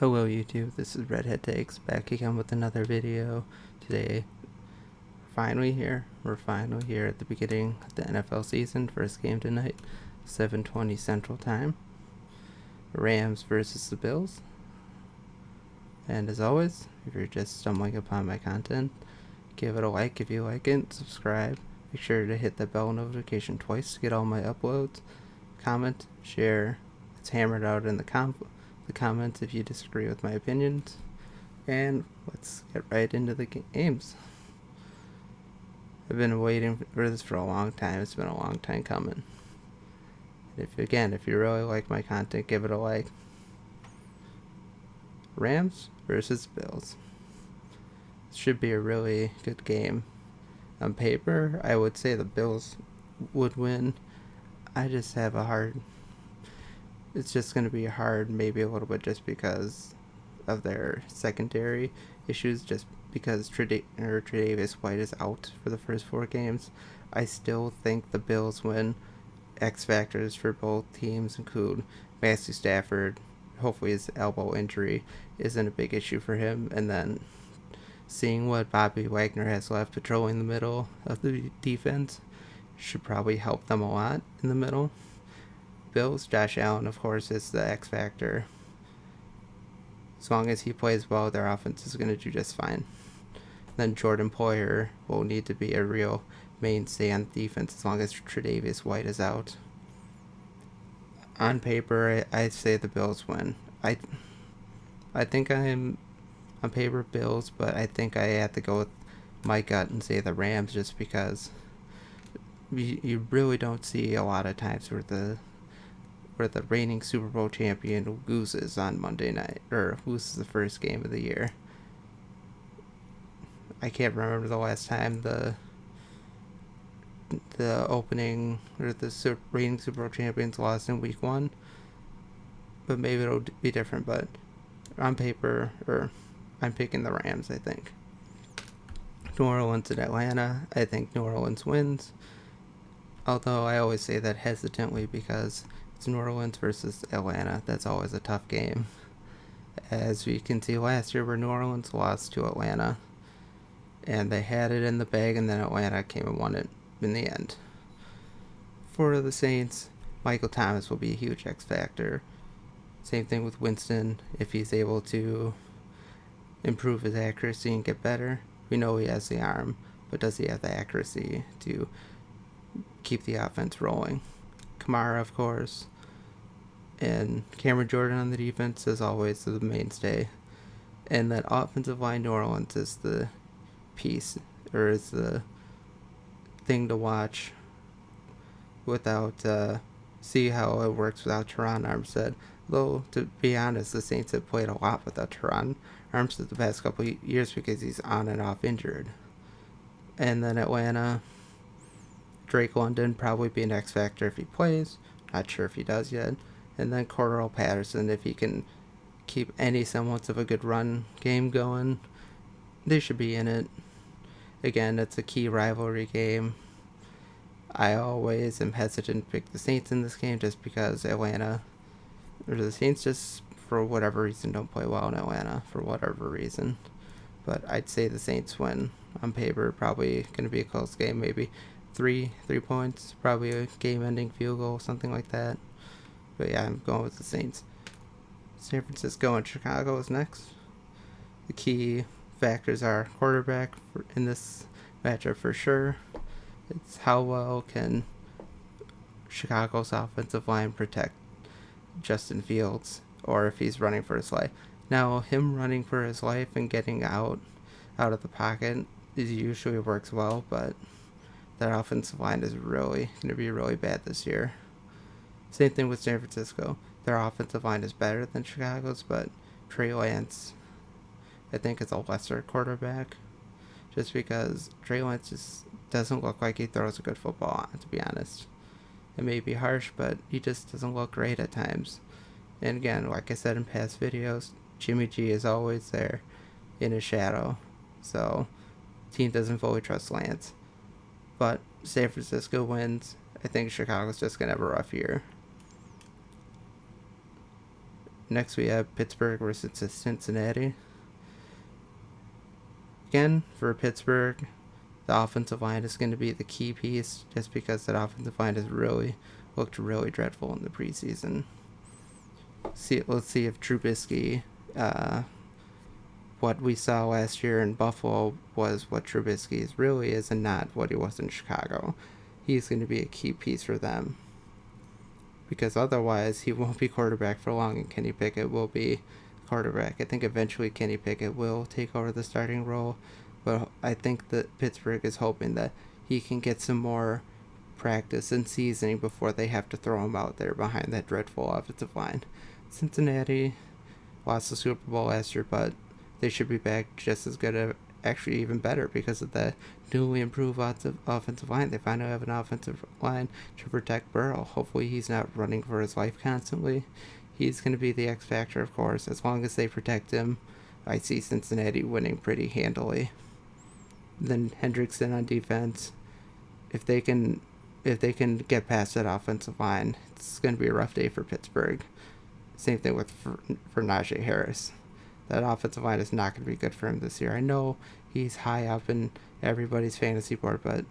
Hello YouTube, this is Redhead Takes, back again with another video. Today, we're finally here at the beginning of the NFL season. First game tonight, 7:20 Central Time. Rams versus the Bills. And as always, if you're just stumbling upon my content, give it a like if you like it, subscribe. Make sure to hit the bell notification twice to get all my uploads. Comment, share. It's hammered out in the comments if you disagree with my opinions. And let's get right into the games. I've been waiting for this for a long time. It's been a long time coming. If you really like my content, give it a like. Rams versus Bills. This should be a really good game. On paper, I would say the Bills would win. I just have it's just going to be hard, maybe a little bit, just because of their secondary issues, just because Tre'Davious White is out for the first 4 games. I still think the Bills win. X factors for both teams include Matthew Stafford. Hopefully his elbow injury isn't a big issue for him, and then seeing what Bobby Wagner has left patrolling the middle of the defense should probably help them a lot in the middle. Bills, Josh Allen, of course, is the X factor. As long as he plays well, their offense is going to do just fine. Then Jordan Poyer will need to be a real mainstay on defense as long as Tre'Davious White is out. On paper, I say the Bills win. I think I'm on paper Bills, but I think I have to go with my gut and say the Rams, just because you really don't see a lot of times where the reigning Super Bowl champion loses on Monday night, or loses the first game of the year. I can't remember the last time the opening or the reigning Super Bowl champions lost in week 1, but maybe it'll be different. But on paper, I'm picking the Rams, I think. New Orleans and Atlanta, I think New Orleans wins, although I always say that hesitantly because it's New Orleans versus Atlanta. That's always a tough game. As we can see last year, where New Orleans lost to Atlanta, and they had it in the bag, and then Atlanta came and won it in the end. For the Saints, Michael Thomas will be a huge X factor. Same thing with Winston. If he's able to improve his accuracy and get better, we know he has the arm, but does he have the accuracy to keep the offense rolling? Kamara, of course, and Cameron Jordan on the defense is always the mainstay. And that offensive line, New Orleans, is the piece, or is the thing to watch see how it works without Teron Armstead. Though, to be honest, the Saints have played a lot without Teron Armstead the past couple of years because he's on and off injured. And then Atlanta, Drake London probably be an X factor if he plays. Not sure if he does yet. And then Cordell Patterson, if he can keep any semblance of a good run game going, they should be in it. Again, it's a key rivalry game. I always am hesitant to pick the Saints in this game just because the Saints just for whatever reason don't play well in Atlanta for whatever reason. But I'd say the Saints win. On paper, probably going to be a close game, maybe 3 points, probably a game-ending field goal, something like that. But yeah, I'm going with the Saints. San Francisco and Chicago is next. The key factors are quarterback in this matchup for sure. It's how well can Chicago's offensive line protect Justin Fields, or if he's running for his life. Now, him running for his life and getting out of the pocket usually works well, but that offensive line is really going to be really bad this year. Same thing with San Francisco. Their offensive line is better than Chicago's, but Trey Lance, I think, is a lesser quarterback, just because Trey Lance just doesn't look like he throws a good football, to be honest. It may be harsh, but he just doesn't look great at times. And again, like I said in past videos, Jimmy G is always there in his shadow, so the team doesn't fully trust Lance. But San Francisco wins. I think Chicago's just going to have a rough year. Next we have Pittsburgh versus Cincinnati. Again, for Pittsburgh, the offensive line is going to be the key piece, just because that offensive line has really looked really dreadful in the preseason. Let's see if Trubisky, what we saw last year in Buffalo was what Trubisky really is, and not what he was in Chicago. He's going to be a key piece for them, because otherwise he won't be quarterback for long, and Kenny Pickett will be quarterback. I think eventually Kenny Pickett will take over the starting role, but I think that Pittsburgh is hoping that he can get some more practice and seasoning before they have to throw him out there behind that dreadful offensive line. Cincinnati lost the Super Bowl last year, but they should be back just as good, actually even better, because of that newly improved offensive line. They finally have an offensive line to protect Burrow. Hopefully he's not running for his life constantly. He's going to be the X factor, of course. As long as they protect him, I see Cincinnati winning pretty handily. Then Hendrickson on defense. If they can get past that offensive line, it's going to be a rough day for Pittsburgh. Same thing with for Najee Harris. That offensive line is not going to be good for him this year. I know he's high up in everybody's fantasy board, but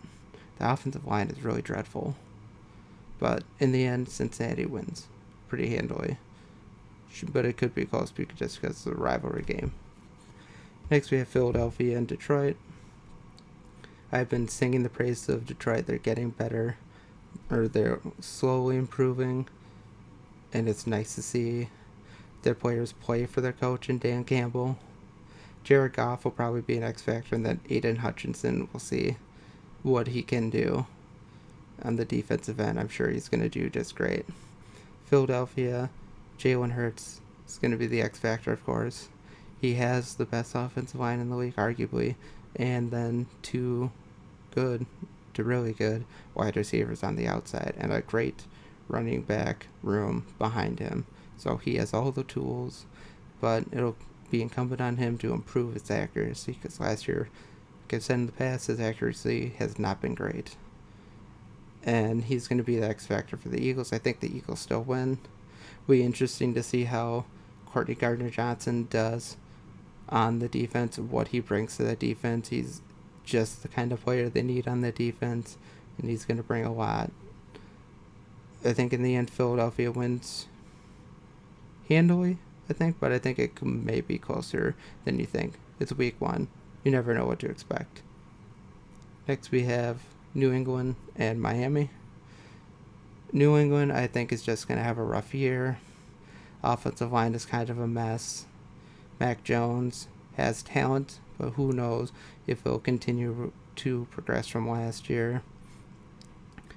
the offensive line is really dreadful. But in the end, Cincinnati wins pretty handily. But it could be close just because of the rivalry game. Next we have Philadelphia and Detroit. I've been singing the praises of Detroit. They're getting better, or they're slowly improving, and it's nice to see their players play for their coach and Dan Campbell. Jared Goff will probably be an X factor, and then Aiden Hutchinson, will see what he can do on the defensive end. I'm sure he's going to do just great. Philadelphia, Jalen Hurts is going to be the X factor, of course. He has the best offensive line in the league, arguably, and then two good to really good wide receivers on the outside, and a great running back room behind him. So he has all the tools, but it'll be incumbent on him to improve his accuracy, because last year, like I've said in the past, his accuracy has not been great. And he's going to be the X factor for the Eagles. I think the Eagles still win. It'll be interesting to see how Courtney Gardner-Johnson does on the defense, what he brings to the defense. He's just the kind of player they need on the defense, and he's going to bring a lot. I think in the end, Philadelphia wins handily, but I think it may be closer than you think. It's week 1. You never know what to expect. Next we have New England and Miami. New England, I think, is just going to have a rough year. Offensive line is kind of a mess. Mac Jones has talent, but who knows if he'll continue to progress from last year.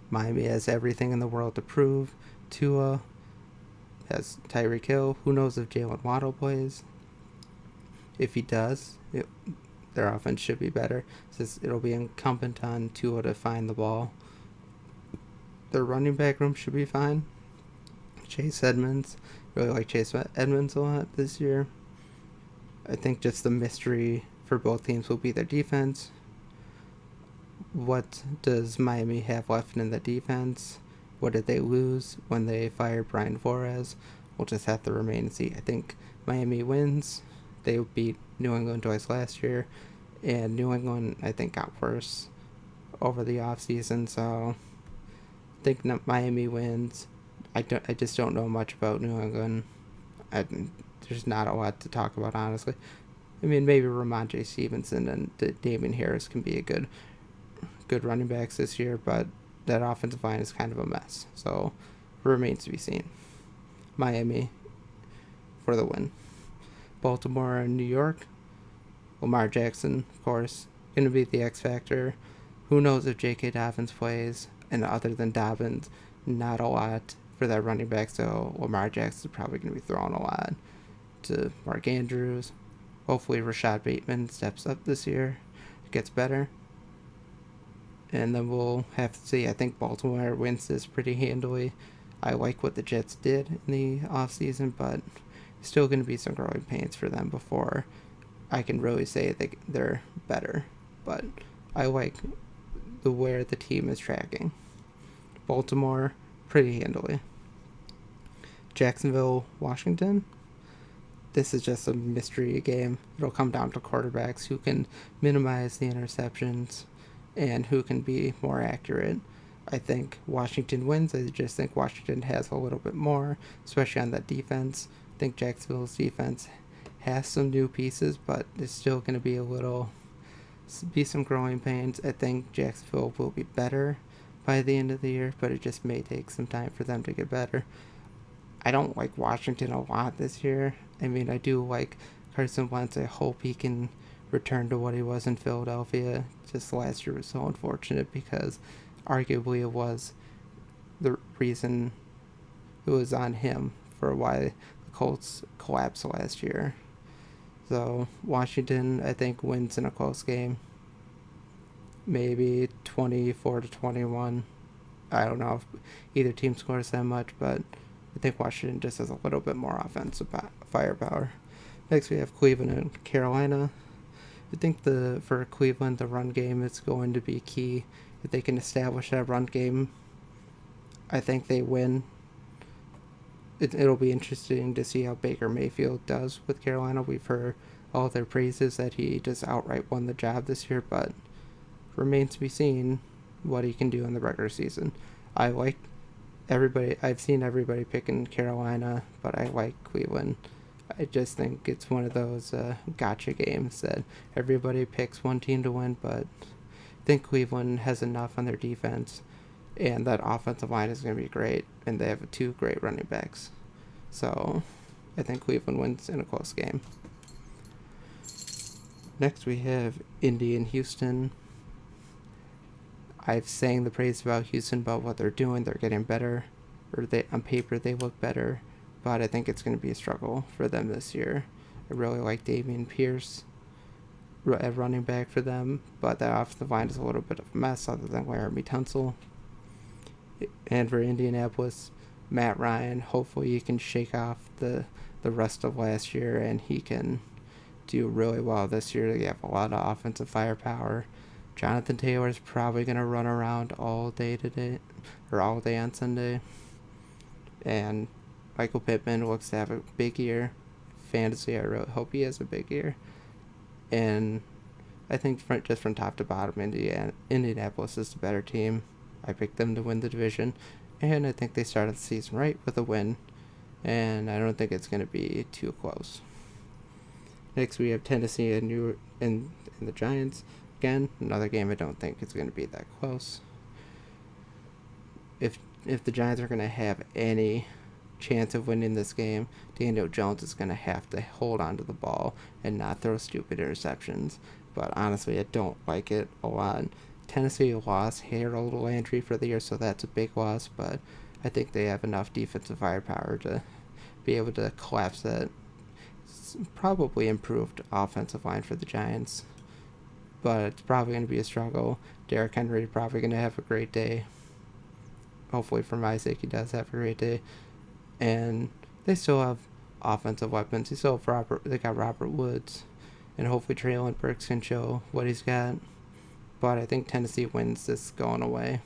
Miami has everything in the world to prove. Tua has Tyreek Hill. Who knows if Jalen Waddle plays? If he does, their offense should be better, since it'll be incumbent on Tua to find the ball. Their running back room should be fine. Chase Edmonds. Really like Chase Edmonds a lot this year. I think just the mystery for both teams will be their defense. What does Miami have left in the defense? What did they lose when they fired Brian Flores? We'll just have to remain and see. I think Miami wins. They beat New England twice last year, and New England, I think, got worse over the offseason, so I think Miami wins. I just don't know much about New England. There's not a lot to talk about, honestly. I mean, maybe Ramondre Stevenson and Damian Harris can be a good running backs this year, but that offensive line is kind of a mess. So it remains to be seen. Miami for the win. Baltimore and New York. Lamar Jackson, of course, going to be the X factor. Who knows if J.K. Dobbins plays? And other than Dobbins, not a lot for that running back. So Lamar Jackson is probably going to be throwing a lot to Mark Andrews. Hopefully Rashad Bateman steps up this year, gets better. And then we'll have to see. I think Baltimore wins this pretty handily. I like what the Jets did in the offseason, but still going to be some growing pains for them before I can really say they're better. But I like where the team is tracking. Baltimore, pretty handily. Jacksonville, Washington. this is just a mystery game. It'll come down to quarterbacks who can minimize the interceptions and who can be more accurate. I think Washington wins. I just think Washington has a little bit more, especially on that defense. I think Jacksonville's defense has some new pieces, but it's still going to be some growing pains. I think Jacksonville will be better by the end of the year, but it just may take some time for them to get better. I don't like Washington a lot this year. I mean, I do like Carson Wentz. I hope he can return to what he was in Philadelphia. Just last year was so unfortunate because arguably it was the reason it was on him for why the Colts collapsed last year. So Washington, I think, wins in a close game. Maybe 24-21. I don't know if either team scores that much, but I think Washington just has a little bit more offensive firepower. Next, we have Cleveland and Carolina. I think for Cleveland, the run game is going to be key. If they can establish that run game, I think they win. It'll be interesting to see how Baker Mayfield does with Carolina. We've heard all their praises that he just outright won the job this year, but remains to be seen what he can do in the regular season. I've seen everybody picking Carolina, but I like Cleveland. I just think it's one of those gotcha games that everybody picks one team to win, but I think Cleveland has enough on their defense, and that offensive line is going to be great, and they have two great running backs. So I think Cleveland wins in a close game. Next we have Indy and Houston. I've sang the praise about Houston about what they're doing. They're getting better, or on paper they look better, but I think it's going to be a struggle for them this year. I really like Dameon Pierce at running back for them, but that offensive line is a little bit of a mess other than Laramie Tunsil. And for Indianapolis, Matt Ryan, hopefully he can shake off the rest of last year and he can do really well this year. They have a lot of offensive firepower. Jonathan Taylor is probably going to run around all day today, or all day on Sunday. And Michael Pittman looks to have a big year. Fantasy, I really hope he has a big year. And I think just from top to bottom, Indianapolis is the better team. I picked them to win the division, and I think they started the season right with a win. And I don't think it's going to be too close. Next, we have Tennessee and the Giants. Again, another game I don't think is going to be that close. If the Giants are going to have any chance of winning this game, Daniel Jones is going to have to hold on to the ball and not throw stupid interceptions. But honestly, I don't like it a lot. Tennessee lost Harold Landry for the year, so that's a big loss, but I think they have enough defensive firepower to be able to collapse that probably improved offensive line for the Giants. But it's probably going to be a struggle. Derrick Henry probably going to have a great day. Hopefully for my sake, he does have a great day. And they still have offensive weapons. They got Robert Woods. And hopefully Treylon Burks can show what he's got. But I think Tennessee wins this going away.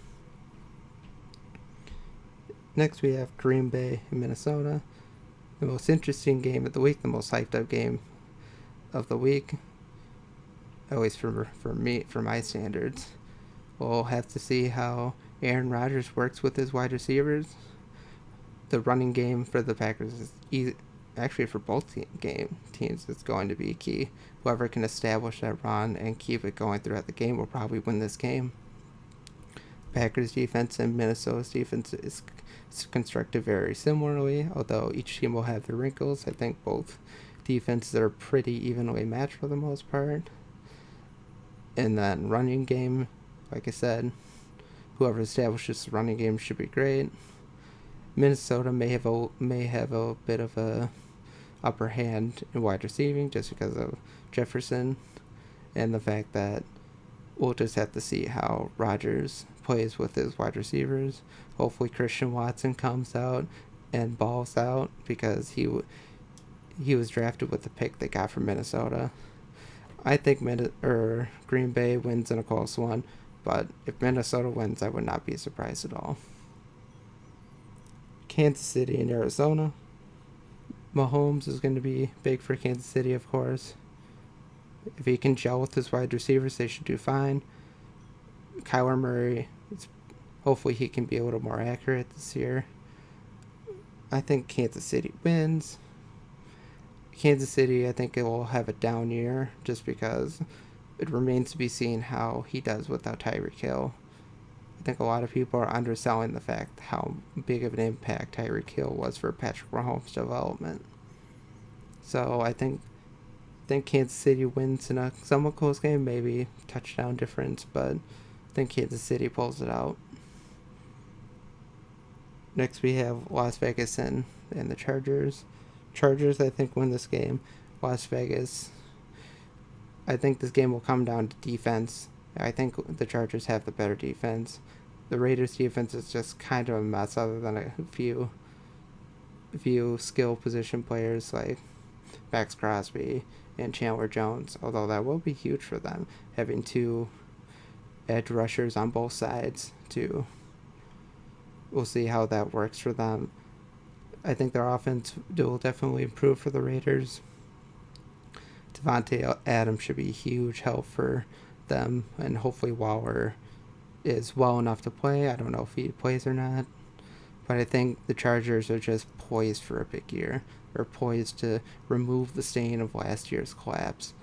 Next we have Green Bay and Minnesota. The most interesting game of the week, the most hyped up game of the week. At least for my standards. We'll have to see how Aaron Rodgers works with his wide receivers. The running game for the Packers is easy. Actually, for both teams, it's going to be key. Whoever can establish that run and keep it going throughout the game will probably win this game. Packers defense and Minnesota's defense is constructed very similarly, although each team will have their wrinkles. I think both defenses are pretty evenly matched for the most part. And then running game, like I said, whoever establishes the running game should be great. Minnesota may have a bit of a upper hand in wide receiving just because of Jefferson and the fact that we'll just have to see how Rodgers plays with his wide receivers. Hopefully Christian Watson comes out and balls out because he was drafted with the pick they got from Minnesota. I think Green Bay wins in a close one, but if Minnesota wins, I would not be surprised at all. Kansas City and Arizona. Mahomes is going to be big for Kansas City, of course. If he can gel with his wide receivers, they should do fine. Kyler Murray, hopefully he can be a little more accurate this year. I think Kansas City wins. Kansas City, I think it will have a down year just because it remains to be seen how he does without Tyreek Hill. I think a lot of people are underselling the fact how big of an impact Tyreek Hill was for Patrick Mahomes' development. So I think Kansas City wins in a somewhat close game, maybe touchdown difference, but I think Kansas City pulls it out. Next we have Las Vegas and the Chargers. Chargers, I think, win this game. Las Vegas, I think this game will come down to defense. I think the Chargers have the better defense. The Raiders' defense is just kind of a mess other than a few skill position players like Max Crosby and Chandler Jones, although that will be huge for them, having two edge rushers on both sides too. We'll see how that works for them. I think their offense will definitely improve for the Raiders. Devontae Adams should be a huge help for them, and hopefully Waller is well enough to play. I don't know if he plays or not, but I think the Chargers are just poised for a big year. They're poised to remove the stain of last year's collapse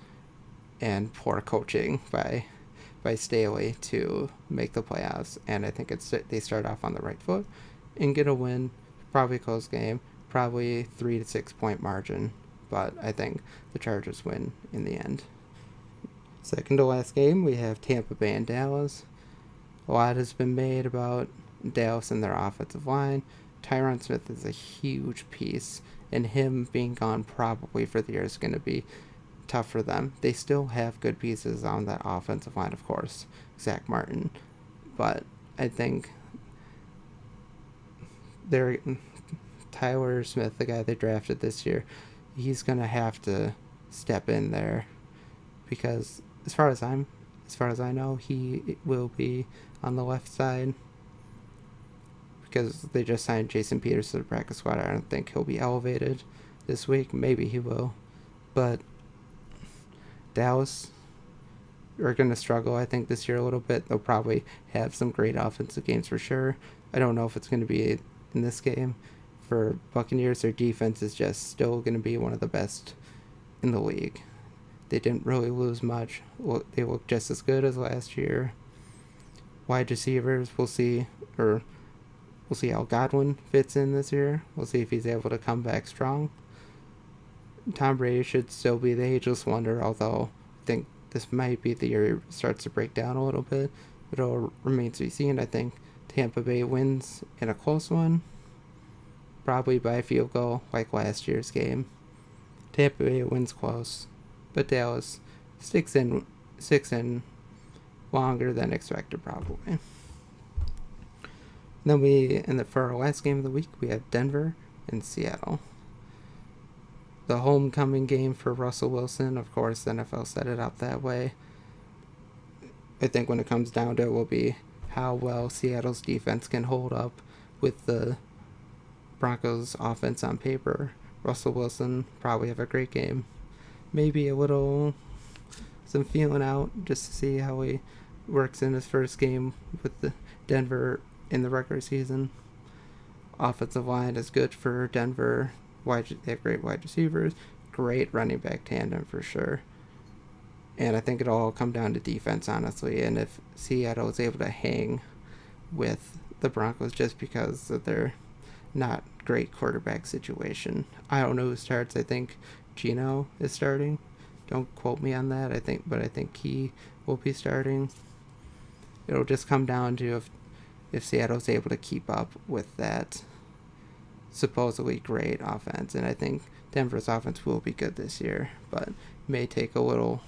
and poor coaching by Staley to make the playoffs, and I think they start off on the right foot and get a win, probably a close game, probably 3 to 6 point margin, but I think the Chargers win in the end. Second to last game, we have Tampa Bay and Dallas. A lot has been made about Dallas and their offensive line. Tyron Smith is a huge piece, and him being gone probably for the year is going to be tough for them. They still have good pieces on that offensive line, of course, Zach Martin, but I think Tyler Smith, the guy they drafted this year, he's going to have to step in there because as far as I know, he will be on the left side because they just signed Jason Peters to the practice squad. I don't think he'll be elevated this week. Maybe he will, but Dallas are going to struggle, I think, this year a little bit. They'll probably have some great offensive games for sure. I don't know if it's going to be in this game. For Buccaneers, their defense is just still going to be one of the best in the league. They didn't really lose much. They look just as good as last year. Wide receivers, we'll see how Godwin fits in this year. We'll see if he's able to come back strong. Tom Brady should still be the ageless wonder, although I think this might be the year he starts to break down a little bit. But it'll remain to be seen. I think Tampa Bay wins in a close one, probably by a field goal like last year's game. Tampa Bay wins close, but Dallas sticks in longer than expected probably. Then for our last game of the week, we have Denver and Seattle. The homecoming game for Russell Wilson, of course, the NFL set it up that way. I think when it comes down to it will be how well Seattle's defense can hold up with the Broncos offense on paper. Russell Wilson probably have a great game. Maybe some feeling out just to see how he works in his first game with the Denver in the regular season. Offensive line is good for Denver. They have great wide receivers, great running back tandem for sure. And I think it'll all come down to defense, honestly. And if Seattle is able to hang with the Broncos just because of their not great quarterback situation. I don't know who starts. I think Gino is starting. Don't quote me on that. I think he will be starting. It'll just come down to if Seattle's able to keep up with that supposedly great offense, and I think Denver's offense will be good this year, but may take a little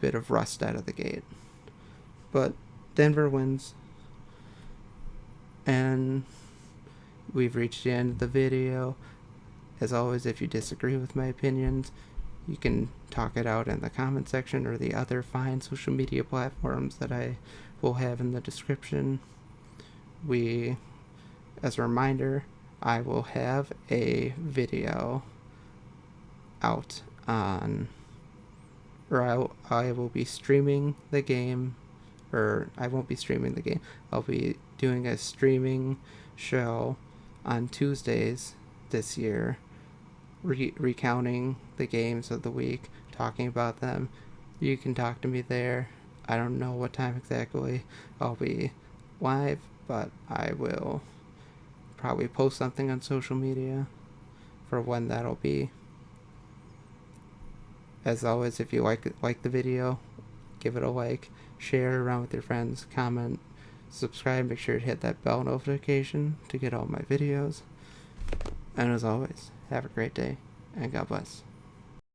bit of rust out of the gate. But Denver wins, and we've reached the end of the video. As always, if you disagree with my opinions, you can talk it out in the comment section or the other fine social media platforms that I will have in the description. As a reminder, I will have a video out on, or I will be streaming the game, or I won't be streaming the game. I'll be doing a streaming show on Tuesdays this year, recounting the games of the week, talking about them. You can talk to me there. I don't know what time exactly I'll be live, but I will probably post something on social media for when that'll be. As always, if you like the video, give it a like, share it around with your friends, comment, subscribe, make sure to hit that bell notification to get all my videos. And as always, have a great day, and God bless.